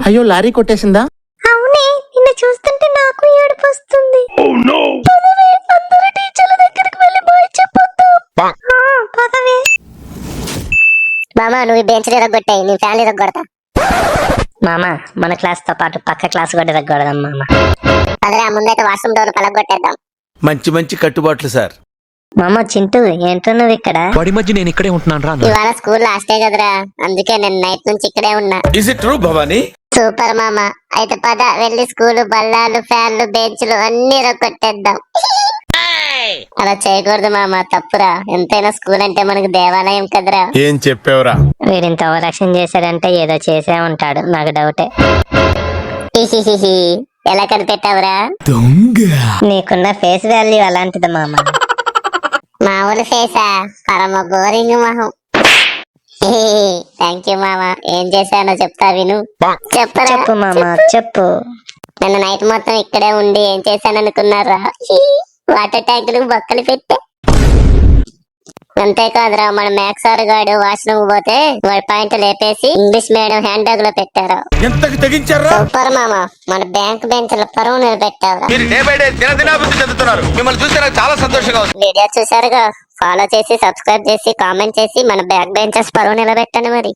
అయ్యో లారీ కొట్టేసిందా? అవునే, నిన్ను చూస్తుంటే నాకు ఏడుపు వస్తుంది. పదవే, అందరూ టీచర్ల దగ్గరికి వెళ్ళి బాయ్ చెప్పొద్దాం. పదవే. మామా, నువ్వు ఈ బెంచ్ ఇరగొట్టాయి, నీ ఫ్యాన్ ఇరగొడతా. మామా, మన క్లాస్ తో పాటు పక్క క్లాస్ కూడా ఇరగొడదాం మామా. అదే ముందైతే వాష్రూమ్ డోర్ పలగొట్టేద్దాం. మంచి మంచి కట్టుబాట్లు సార్. మామ చింటూ, ఏంటో నువ్వు ఇక్కడ? వాడి మధ్య నేను ఇక్కడే ఉంటున్నాను రా. ఇవాళ స్కూల్ లాస్టే కదరా, అందుకే నేను నైట్ నుంచి ఇక్కడే ఉన్నా. Is it true Bhavani? Super మామ. అయితే పద వెళ్ళి స్కూల్ బల్లాలు ఫ్యాన్లు బెంచ్లు అన్ని కొట్టేద్దాం. అలా చేయకూడదు మామ, తప్పురా. ఎంతైనా స్కూల్ అంటే మనకు దేవాలయం కదరా. ఏం చెప్పావురా? వీడింత ఓవరాక్షన్ చేశాడంటే ఏదో చేసే ఉంటాడు, నాకు డౌటే. ఎలా కనిపెట్టావురా? నీకున్న ఫేస్ వాల్యూ అలాంటిది మామ. మామూలు ఫేసా? పరమ బోరింగ్ మొహం. థ్యాంక్ యూ మామ. ఏం చేశానో చెప్తా విను. చెప్పరా? చెప్పు మామ, చెప్పు. నిన్న నైట్ మొత్తం ఇక్కడే ఉండి ఏం చేశాననుకున్నారా? వాటర్ ట్యాంకులు బొక్కలు పెట్టా. అంతేకాదురా, మన మ్యాథ్స్ సార్ గాడు వాష్రూమ్ పోతే వాడి పాయింట్ లేపేసి ఇంగ్లీష్ మీడియం హ్యాండ్ బ్యాగ్ లో పెట్టారు. ఎంతకి తెగించారా? సూపర్ మామ. మన బ్యాంక్ బెంచ్ లో పరువు నిలబెట్టావురా. మీరు డే బై డే దినదినాభివృద్ధి చెందుతున్నారు. మిమ్మల్ని చూస్తే నాకు చాలా సంతోషంగా ఉంది. వీడియో చూసారుగా, ఫాలో చేసి సబ్స్క్రైబ్ చేసి కామెంట్ చేసి మన బ్యాక్ బెంచర్స్ పరువు నిలబెట్టండి మరి.